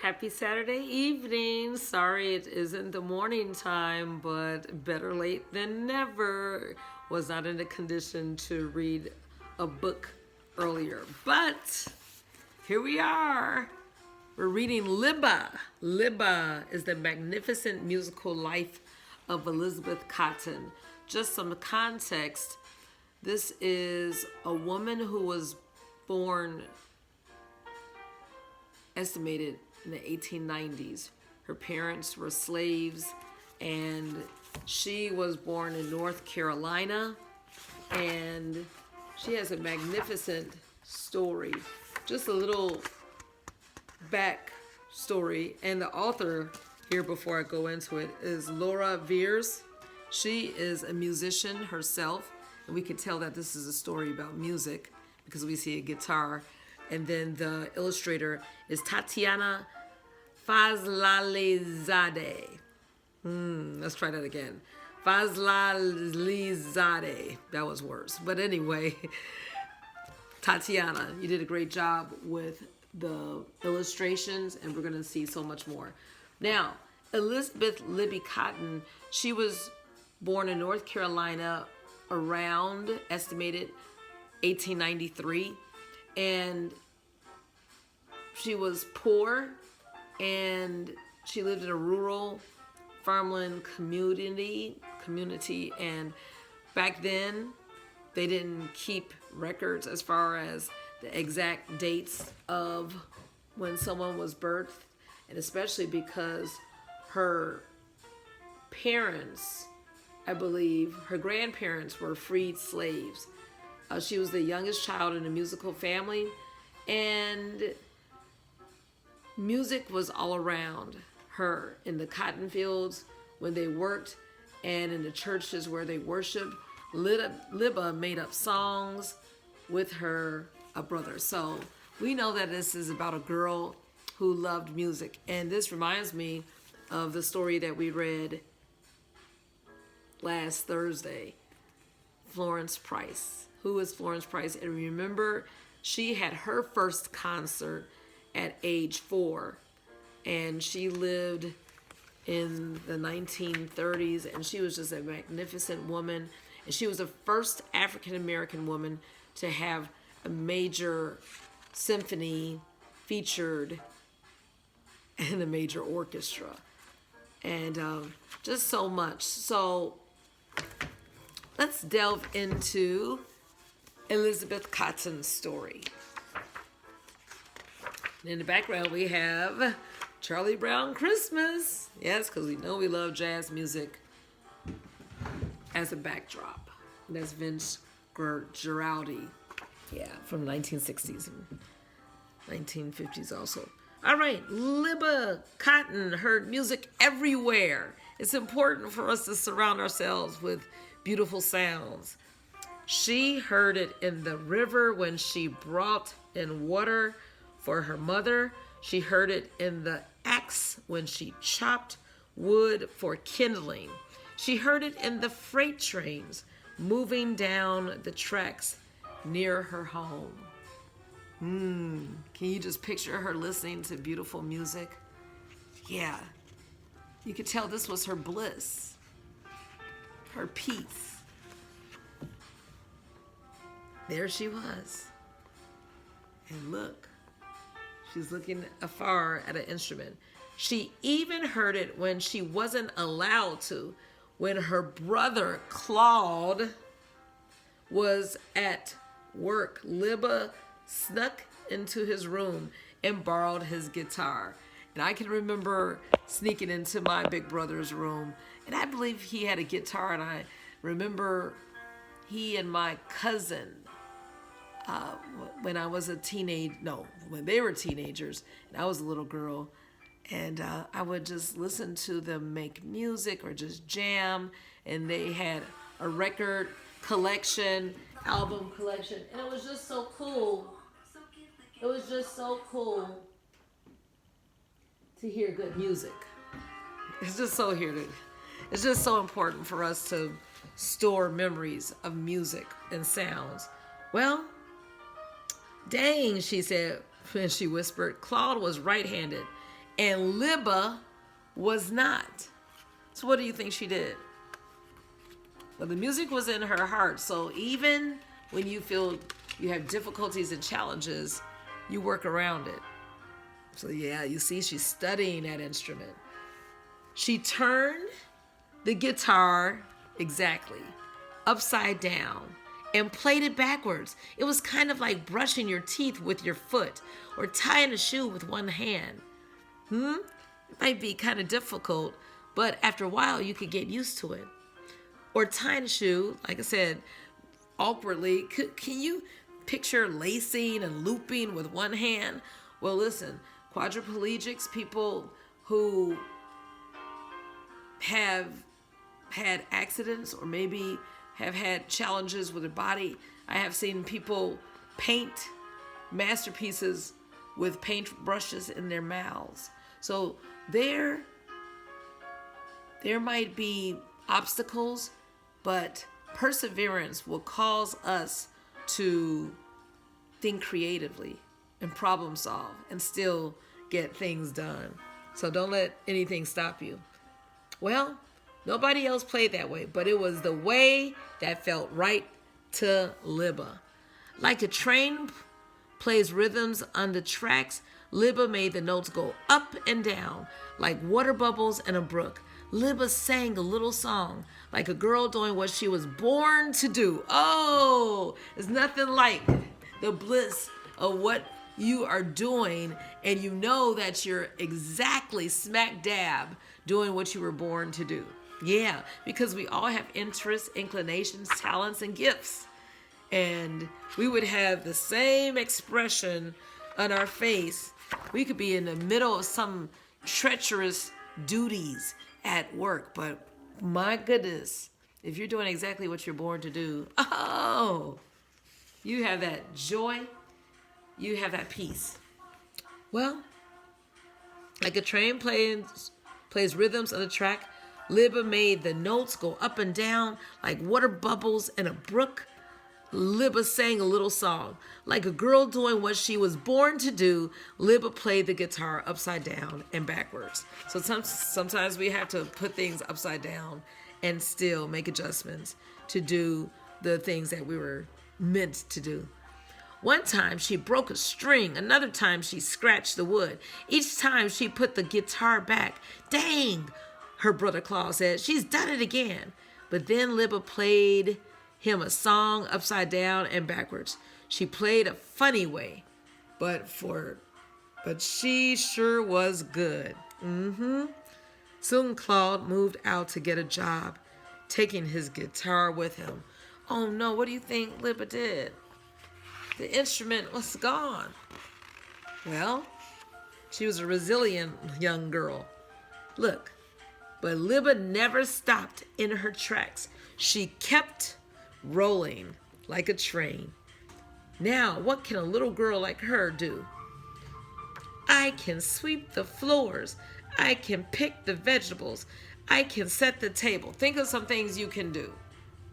Happy Saturday evening. Sorry it isn't the morning time, but better late than never. Was not in a condition to read a book earlier, but here we are. We're reading Libba. Libba is the magnificent musical life of Elizabeth Cotton. Just some context. This is a woman who was born estimated in the 1890s. Her parents were slaves, and she was born in North Carolina, and she has a magnificent story. Just a little back story, and the author here, before I go into it, is Laura Veers. She is a musician herself, and we can tell that this is a story about music because we see a guitar. And then the illustrator is Tatiana Fazlalezadeh. Let's try that again. Fazlalezadeh. That was worse. But anyway, Tatiana, you did a great job with the illustrations, and we're going to see so much more. Now, Elizabeth Libby Cotton, she was born in North Carolina around, estimated, 1893. And she was poor, and she lived in a rural farmland community. And back then, they didn't keep records as far as the exact dates of when someone was birthed, and especially because her parents, I believe, her grandparents were freed slaves. She was the youngest child in a musical family, and music was all around her in the cotton fields when they worked and in the churches where they worshiped. Libba made up songs with her brother. So we know that this is about a girl who loved music. And this reminds me of the story that we read last Thursday, Florence Price. Who is Florence Price? And remember, she had her first concert at age 4, and she lived in the 1930s, and she was just a magnificent woman, and she was the first African-American woman to have a major symphony featured in a major orchestra, and just so much. So let's delve into Elizabeth Cotton's story. In the background, we have Charlie Brown Christmas. Yes, because we know we love jazz music as a backdrop. And that's Vince Guaraldi. Yeah, from 1960s and 1950s also. All right, Libba Cotton heard music everywhere. It's important for us to surround ourselves with beautiful sounds. She heard it in the river when she brought in water for her mother. She heard it in the axe when she chopped wood for kindling. She heard it in the freight trains moving down the tracks near her home. Can you just picture her listening to beautiful music? Yeah. You could tell this was her bliss, her peace. There she was. And look, she's looking afar at an instrument. She even heard it when she wasn't allowed to, when her brother Claude was at work. Libba snuck into his room and borrowed his guitar. And I can remember sneaking into my big brother's room, and I believe he had a guitar, and I remember he and my cousin, when I was when they were teenagers, and I was a little girl, and I would just listen to them make music or just jam, and they had a record collection, album collection, and it was just so cool. It was just so cool to hear good music. It's just so important for us to store memories of music and sounds. Well, dang, she said when she whispered. Claude was right-handed, and Libba was not. So what do you think she did? Well, the music was in her heart. So even when you feel you have difficulties and challenges, you work around it. So yeah, you see, she's studying that instrument. She turned the guitar exactly upside down and played it backwards. It was kind of like brushing your teeth with your foot or tying a shoe with one hand. It might be kind of difficult, but after a while you could get used to it. Or tying a shoe, like I said, awkwardly. Can you picture lacing and looping with one hand? Well, listen, quadriplegics, people who have had accidents or maybe have had challenges with their body. I have seen people paint masterpieces with paint brushes in their mouths. So there might be obstacles, but perseverance will cause us to think creatively and problem solve and still get things done. So don't let anything stop you. Well, nobody else played that way, but it was the way that felt right to Libba. Like a train plays rhythms on the tracks, Libba made the notes go up and down like water bubbles in a brook. Libba sang a little song like a girl doing what she was born to do. Oh, there's nothing like the bliss of what you are doing and you know that you're exactly smack dab doing what you were born to do. Yeah, because we all have interests, inclinations, talents, and gifts. And we would have the same expression on our face. We could be in the middle of some treacherous duties at work, but my goodness, if you're doing exactly what you're born to do, oh, you have that joy, you have that peace. Well, like a train plays rhythms on the track, Libba made the notes go up and down like water bubbles in a brook. Libba sang a little song. Like a girl doing what she was born to do, Libba played the guitar upside down and backwards. So sometimes we have to put things upside down and still make adjustments to do the things that we were meant to do. One time she broke a string. Another time she scratched the wood. Each time she put the guitar back. Dang, her brother Claus said, she's done it again. But then Libba played him a song upside down and backwards. She played a funny way, but she sure was good. Soon Claude moved out to get a job, taking his guitar with him. Oh no, what do you think Libba did? The instrument was gone. Well, she was a resilient young girl. Look, but Libba never stopped in her tracks. She kept rolling like a train. Now, what can a little girl like her do? I can sweep the floors. I can pick the vegetables. I can set the table. Think of some things you can do,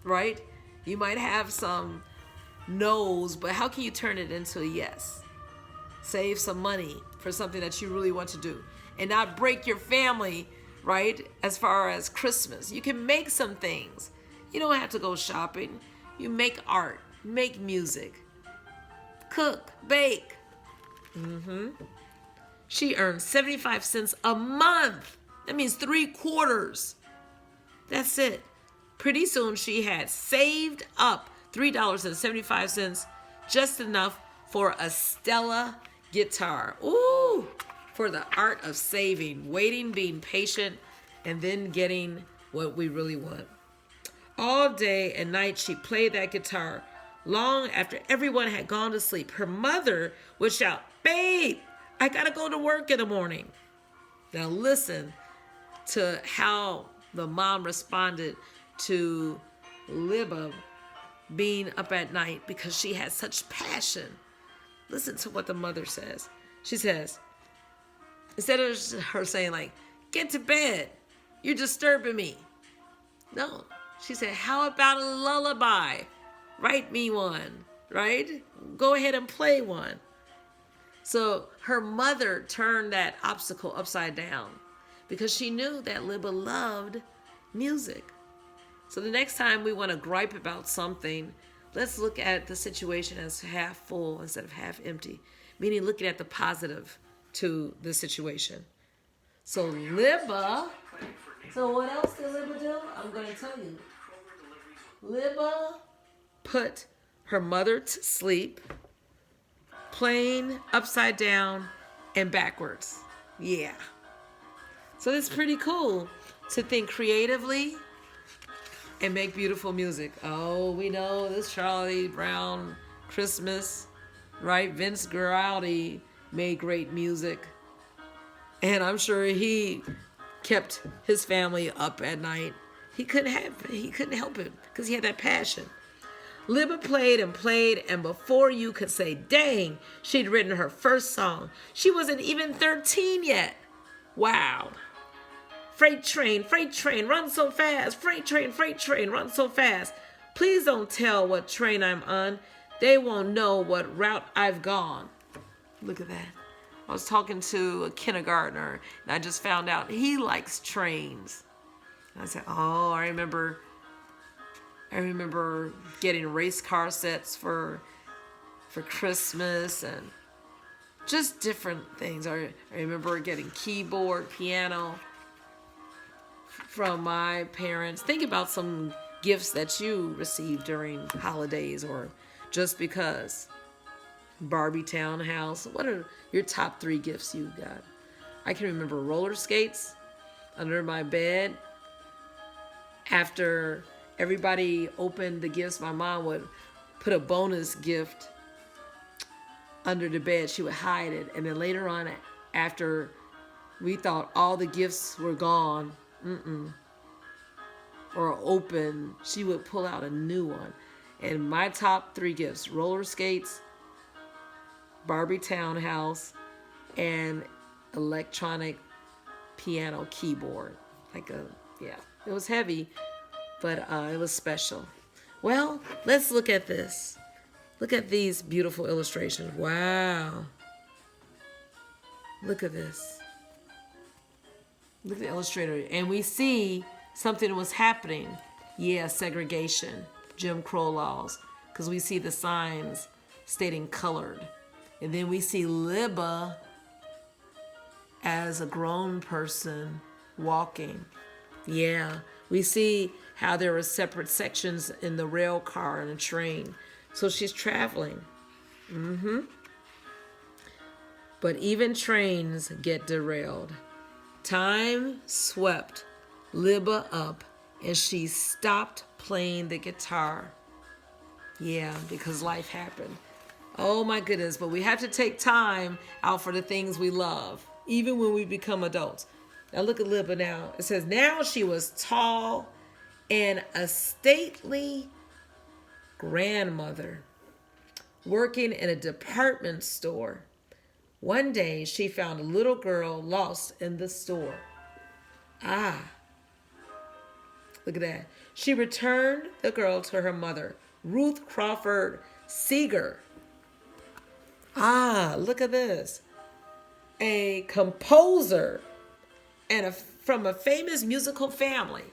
right? You might have some no's, but how can you turn it into a yes? Save some money for something that you really want to do and not break your family, right? As far as Christmas, you can make some things. You don't have to go shopping. You make art, make music, cook, bake. She earned 75 cents a month. That means 3/4. That's it. Pretty soon she had saved up $3.75, just enough for a Stella guitar. Ooh, for the art of saving, waiting, being patient, and then getting what we really want. All day and night she played that guitar. Long after everyone had gone to sleep, her mother would shout, "Babe, I gotta go to work in the morning." Now listen to how the mom responded to Libba being up at night because she had such passion. Listen to what the mother says. She says, instead of her saying like, "Get to bed, you're disturbing me." No, she said, "How about a lullaby? Write me one, right? Go ahead and play one." So her mother turned that obstacle upside down because she knew that Libba loved music. So the next time we want to gripe about something, let's look at the situation as half full instead of half empty, meaning looking at the positive to the situation. So Libba, so what else did Libba do? I'm going to tell you. Libba put her mother to sleep, playing upside down and backwards. Yeah. So it's pretty cool to think creatively and make beautiful music. Oh, we know this Charlie Brown Christmas, right? Vince Guaraldi made great music. And I'm sure he kept his family up at night. He couldn't help it because he had that passion. Libba played, and before you could say, dang, she'd written her first song. She wasn't even 13 yet. Wow. Freight train, run so fast. Freight train, run so fast. Please don't tell what train I'm on. They won't know what route I've gone. Look at that. I was talking to a kindergartner, and I just found out he likes trains. And I said, oh, I remember getting race car sets for Christmas and just different things. I remember getting keyboard, piano from my parents. Think about some gifts that you received during holidays or just because. Barbie townhouse. What are your top 3 gifts you got? I can remember roller skates under my bed. After everybody opened the gifts, my mom would put a bonus gift under the bed. She would hide it. And then later on, after we thought all the gifts were gone, or open, she would pull out a new one. And my top 3 gifts, roller skates, Barbie townhouse, and electronic piano keyboard. It was heavy, but it was special. Well, let's look at this. Look at these beautiful illustrations. Wow. Look at this. Look at the illustrator. And we see something was happening. Yeah, segregation, Jim Crow laws, because we see the signs stating colored. And then we see Libba as a grown person walking. Yeah, we see how there are separate sections in the rail car and a train. So she's traveling. But even trains get derailed. Time swept Libba up and she stopped playing the guitar. Yeah, because life happened. Oh my goodness, but we have to take time out for the things we love, even when we become adults. Now look at Libba now. It says, now she was tall and a stately grandmother working in a department store. One day she found a little girl lost in the store. Look at that. She returned the girl to her mother, Ruth Crawford Seeger. Look at this. A composer and from a famous musical family.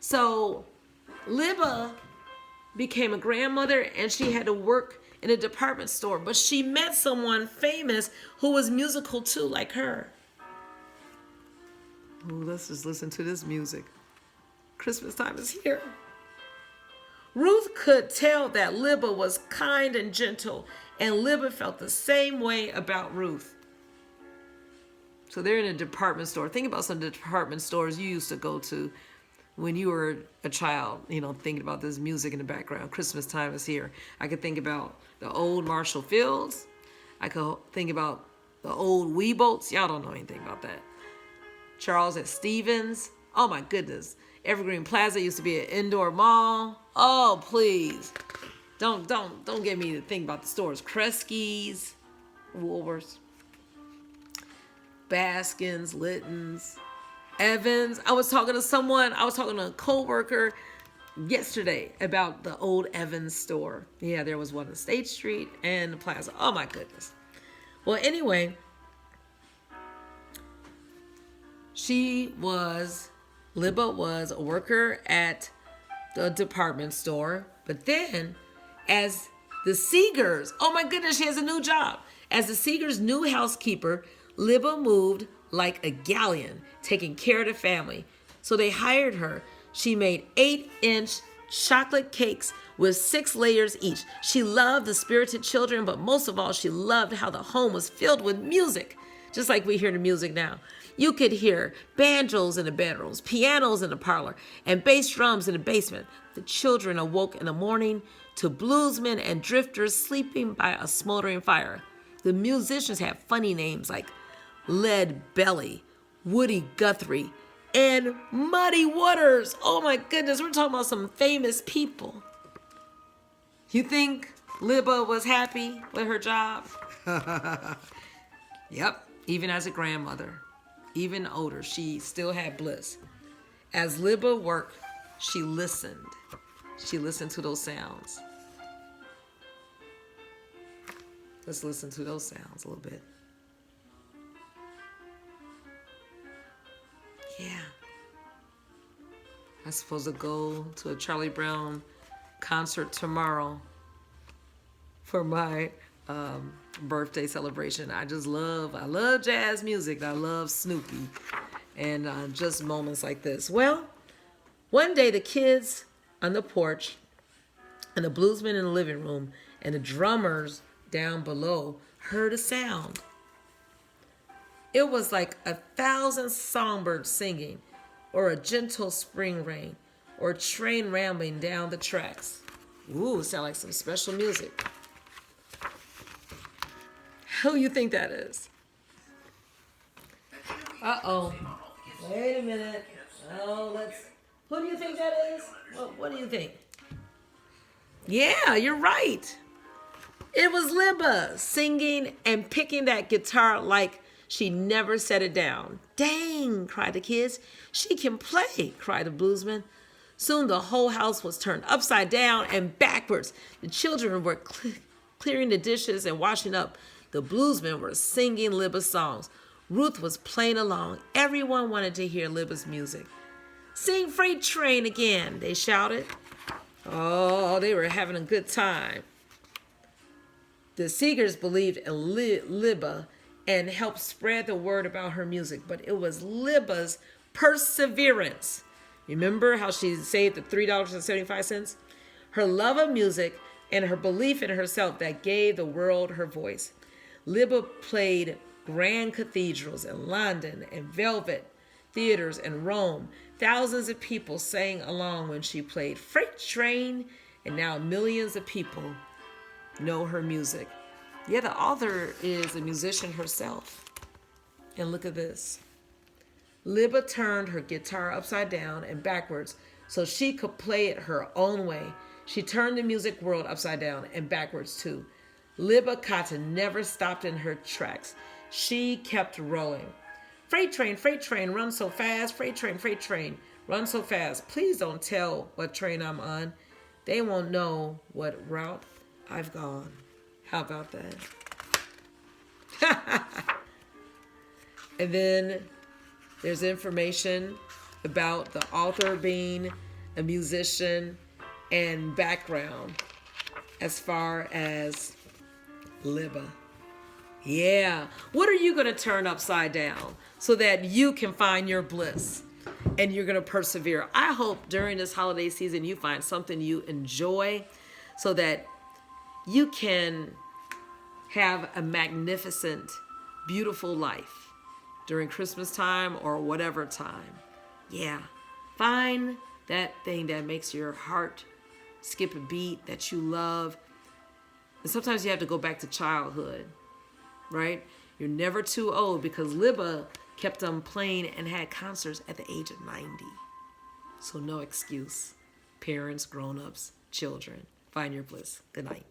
So Libba became a grandmother and she had to work in a department store, but she met someone famous who was musical too, like her. Ooh, let's just listen to this music. Christmas time is here. Ruth could tell that Libba was kind and gentle, and Libba felt the same way about Ruth. So they're in a department store. Think about some of the department stores you used to go to when you were a child, thinking about this music in the background. Christmas time is here. I could think about the old Marshall Fields. I could think about the old Weeboats. Y'all don't know anything about that. Charles at Stevens. Oh my goodness. Evergreen Plaza used to be an indoor mall. Oh, please. Don't get me to think about the stores. Kresge's, Woolworths, Baskins, Litton's, Evans. I was talking to a co-worker yesterday about the old Evans store. Yeah, there was one on State Street and the Plaza. Oh my goodness. Well, anyway, Libba was a worker at the department store, but then as the Seegers, oh my goodness, she has a new job. As the Seegers' new housekeeper, Libba moved like a galleon, taking care of the family. So they hired her. She made 8-inch chocolate cakes with 6 layers each. She loved the spirited children, but most of all, she loved how the home was filled with music, just like we hear the music now. You could hear banjos in the bedrooms, pianos in the parlor, and bass drums in the basement. The children awoke in the morning to bluesmen and drifters sleeping by a smoldering fire. The musicians had funny names like Lead Belly, Woody Guthrie, and Muddy Waters. Oh my goodness, we're talking about some famous people. You think Libba was happy with her job? Yep, even as a grandmother, even older, she still had bliss. As Libba worked, she listened. She listened to those sounds. Let's listen to those sounds a little bit. Yeah. I'm supposed to go to a Charlie Brown concert tomorrow for my birthday celebration. I love jazz music. I love Snoopy and just moments like this. Well, one day the kids on the porch and the bluesmen in the living room and the drummers down below heard a sound. It was like 1,000 songbirds singing, or a gentle spring rain, or a train rambling down the tracks. Ooh, sound like some special music. Who you think that is? Uh-oh. Wait a minute. Who do you think that is? What do you think? Yeah, you're right. It was Libba singing and picking that guitar like she never set it down. Dang, cried the kids. She can play, cried the bluesman. Soon the whole house was turned upside down and backwards. The children were clearing the dishes and washing up. The bluesmen were singing Libba's songs. Ruth was playing along. Everyone wanted to hear Libba's music. Sing Freight Train again, they shouted. Oh, they were having a good time. The Seegers believed in Libba and helped spread the word about her music, but it was Libba's perseverance. Remember how she saved the $3.75? Her love of music and her belief in herself that gave the world her voice. Libba played grand cathedrals in London and velvet theaters in Rome. Thousands of people sang along when she played Freight Train, and now millions of people know her music. Yeah, the author is a musician herself. And look at this. Libba turned her guitar upside down and backwards so she could play it her own way. She turned the music world upside down and backwards too. Libba Cotton never stopped in her tracks. She kept rolling. Freight train, run so fast. Freight train, run so fast. Please don't tell what train I'm on. They won't know what route I've gone. How about that? And then there's information about the author being a musician and background as far as Libba. Yeah. What are you going to turn upside down so that you can find your bliss and you're going to persevere? I hope during this holiday season you find something you enjoy so that you can have a magnificent, beautiful life during Christmas time or whatever time. Yeah. Find that thing that makes your heart skip a beat that you love. And sometimes you have to go back to childhood, right? You're never too old because Libba kept on playing and had concerts at the age of 90. So no excuse. Parents, grown-ups, children, find your bliss. Good night.